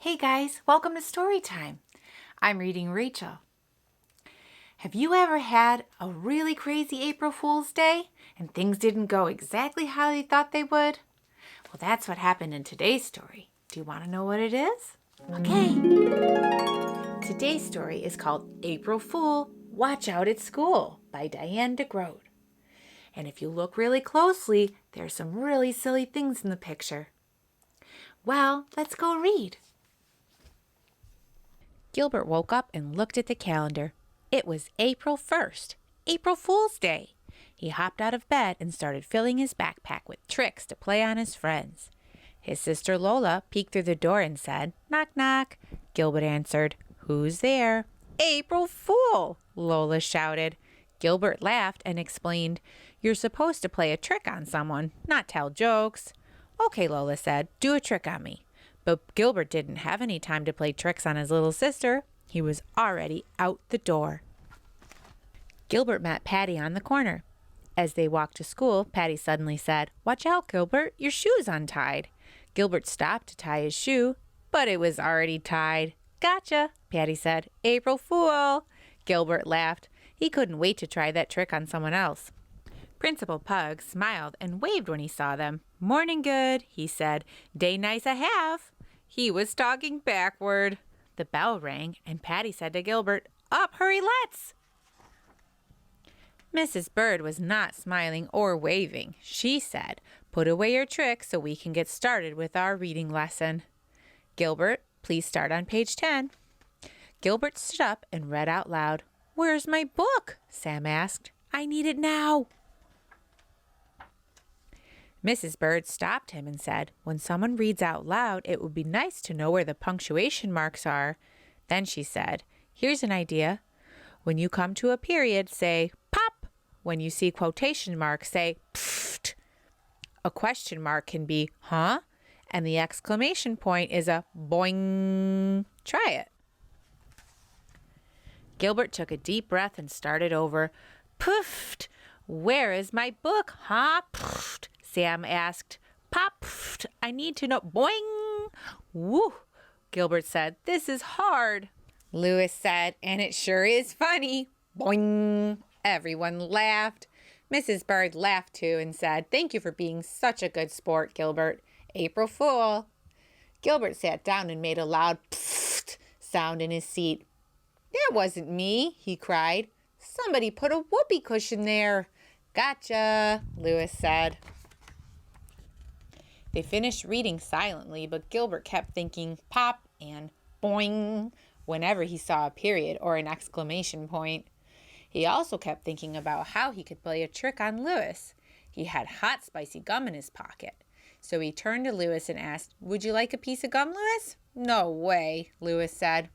Hey guys, welcome to Story Time. I'm reading Rachel. Have you ever had a really crazy April Fool's Day and things didn't go exactly how you thought they would? Well, that's what happened in today's story. Do you want to know what it is? Okay. Today's story is called April Fool, Watch Out at School by Diane deGroat. And if you look really closely, there's some really silly things in the picture. Well, let's go read. Gilbert woke up and looked at the calendar. It was April 1st, April Fool's Day. He hopped out of bed and started filling his backpack with tricks to play on his friends. His sister Lola peeked through the door and said, "Knock, knock." Gilbert answered, "Who's there?" "April Fool," Lola shouted. Gilbert laughed and explained, "You're supposed to play a trick on someone, not tell jokes." "Okay," Lola said, "do a trick on me." But Gilbert didn't have any time to play tricks on his little sister. He was already out the door. Gilbert met Patty on the corner. As they walked to school, Patty suddenly said, "Watch out, Gilbert, your shoe's untied." Gilbert stopped to tie his shoe, but it was already tied. "Gotcha," Patty said. "April Fool." Gilbert laughed. He couldn't wait to try that trick on someone else. Principal Pug smiled and waved when he saw them. "Morning good," he said. "Day nice I have." He was talking backward. The bell rang, and Patty said to Gilbert, "Up, hurry, let's." Mrs. Byrd was not smiling or waving. She said, "Put away your tricks so we can get started with our reading lesson." "Gilbert, please start on page 10. Gilbert stood up and read out loud. "Where's my book?" Sam asked. "I need it now." Mrs. Byrd stopped him and said, "When someone reads out loud, it would be nice to know where the punctuation marks are." Then she said, "Here's an idea. When you come to a period, say, pop. When you see quotation marks, say, pfft. A question mark can be, huh? And the exclamation point is a boing. Try it." Gilbert took a deep breath and started over. "Poofed. Where is my book, huh? Poofed." Sam asked. "Pop, pfft. I need to know." Boing. "Woo," Gilbert said. "This is hard." Lewis said, "And it sure is funny." Boing. Everyone laughed. Mrs. Byrd laughed too and said, "Thank you for being such a good sport, Gilbert. April Fool." Gilbert sat down and made a loud pfft sound in his seat. "That wasn't me," he cried. "Somebody put a whoopee cushion there." "Gotcha," Lewis said. They finished reading silently, but Gilbert kept thinking pop and boing whenever he saw a period or an exclamation point. He also kept thinking about how he could play a trick on Lewis. He had hot, spicy gum in his pocket. So he turned to Lewis and asked, "Would you like a piece of gum, Lewis?" "No way," Lewis said.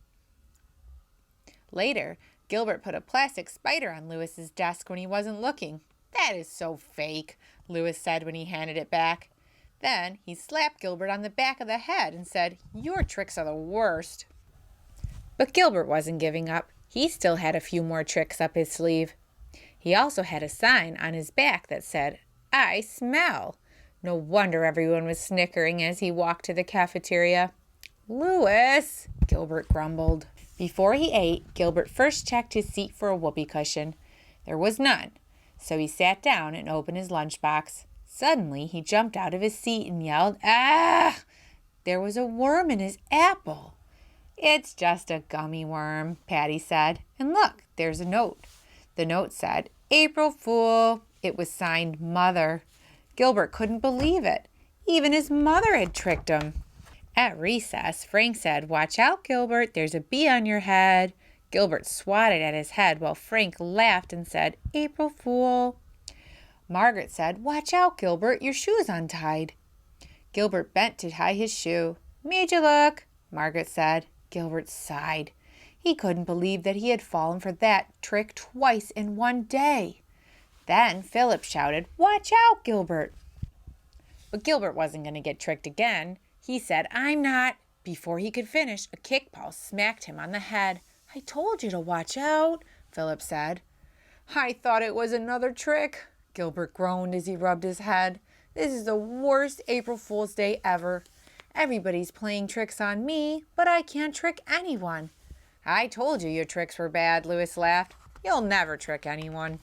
Later, Gilbert put a plastic spider on Lewis's desk when he wasn't looking. "That is so fake," Lewis said when he handed it back. Then he slapped Gilbert on the back of the head and said, "Your tricks are the worst." But Gilbert wasn't giving up. He still had a few more tricks up his sleeve. He also had a sign on his back that said, "I smell." No wonder everyone was snickering as he walked to the cafeteria. "Lewis," Gilbert grumbled. Before he ate, Gilbert first checked his seat for a whoopee cushion. There was none, so he sat down and opened his lunchbox. Suddenly, he jumped out of his seat and yelled, "Ah!" There was a worm in his apple. "It's just a gummy worm," Patty said. "And look, there's a note." The note said, "April Fool." It was signed Mother. Gilbert couldn't believe it. Even his mother had tricked him. At recess, Frank said, "Watch out, Gilbert. There's a bee on your head." Gilbert swatted at his head while Frank laughed and said, "April Fool." Margaret said, "Watch out, Gilbert. Your shoe's untied." Gilbert bent to tie his shoe. "Made you look," Margaret said. Gilbert sighed. He couldn't believe that he had fallen for that trick twice in one day. Then Philip shouted, "Watch out, Gilbert." But Gilbert wasn't going to get tricked again. He said, "I'm not." Before he could finish, a kickball smacked him on the head. "I told you to watch out," Philip said. "I thought it was another trick," Gilbert groaned as he rubbed his head. "This is the worst April Fool's Day ever." Everybody's playing tricks on me, but I can't trick anyone. I told you your tricks were bad, Louis laughed. You'll never trick anyone.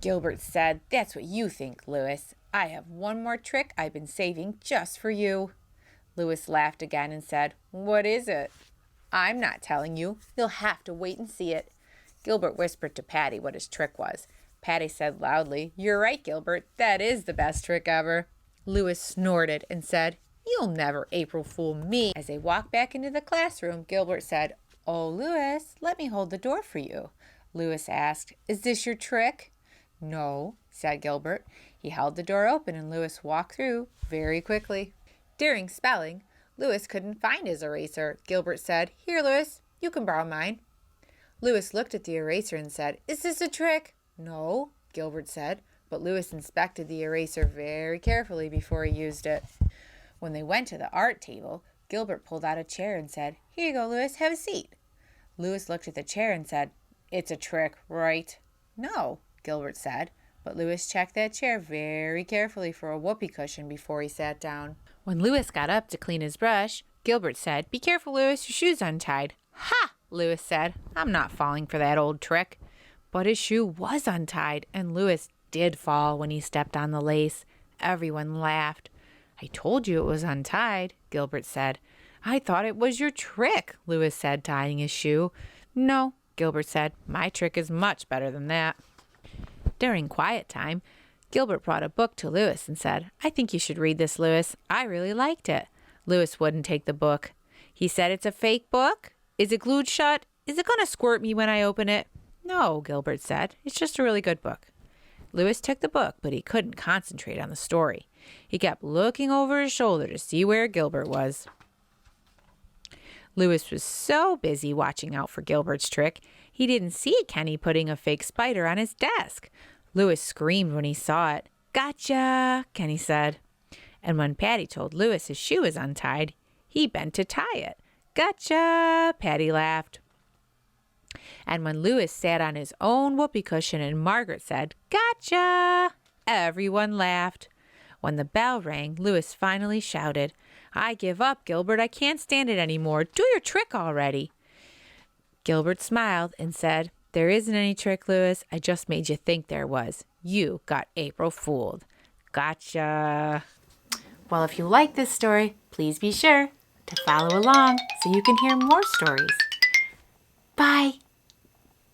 Gilbert said, That's what you think, Louis. I have one more trick I've been saving just for you. Louis laughed again and said, What is it? I'm not telling you. You'll have to wait and see it. Gilbert whispered to Patty what his trick was. Patty said loudly, You're right, Gilbert. That is the best trick ever. Louis snorted and said, You'll never April fool me. As they walked back into the classroom, Gilbert said, Oh, Louis, let me hold the door for you. Louis asked, Is this your trick? No, said Gilbert. He held the door open and Louis walked through very quickly. During spelling, Louis couldn't find his eraser. Gilbert said, Here, Louis, you can borrow mine. Louis looked at the eraser and said, Is this a trick? No, Gilbert said, but Louis inspected the eraser very carefully before he used it. When they went to the art table, Gilbert pulled out a chair and said, Here you go, Louis, have a seat. Louis looked at the chair and said, It's a trick, right? No, Gilbert said, but Louis checked that chair very carefully for a whoopee cushion before he sat down. When Louis got up to clean his brush, Gilbert said, Be careful, Louis, your shoe's untied. Ha! Louis said, I'm not falling for that old trick. But his shoe was untied, and Louis did fall when he stepped on the lace. Everyone laughed. I told you it was untied, Gilbert said. I thought it was your trick, Louis said, tying his shoe. No, Gilbert said, my trick is much better than that. During quiet time, Gilbert brought a book to Louis and said, I think you should read this, Louis. I really liked it. Louis wouldn't take the book. He said, It's a fake book? Is it glued shut? Is it going to squirt me when I open it? No, Gilbert said. It's just a really good book. Louis took the book, but he couldn't concentrate on the story. He kept looking over his shoulder to see where Gilbert was. Louis was so busy watching out for Gilbert's trick, he didn't see Kenny putting a fake spider on his desk. Louis screamed when he saw it. Gotcha, Kenny said. And when Patty told Louis his shoe was untied, he bent to tie it. Gotcha, Patty laughed. And when Louis sat on his own whoopee cushion and Margaret said, Gotcha, everyone laughed. When the bell rang, Louis finally shouted, I give up, Gilbert. I can't stand it anymore. Do your trick already. Gilbert smiled and said, There isn't any trick, Louis. I just made you think there was. You got April fooled. Gotcha. Well, if you like this story, please be sure to follow along so you can hear more stories. Bye.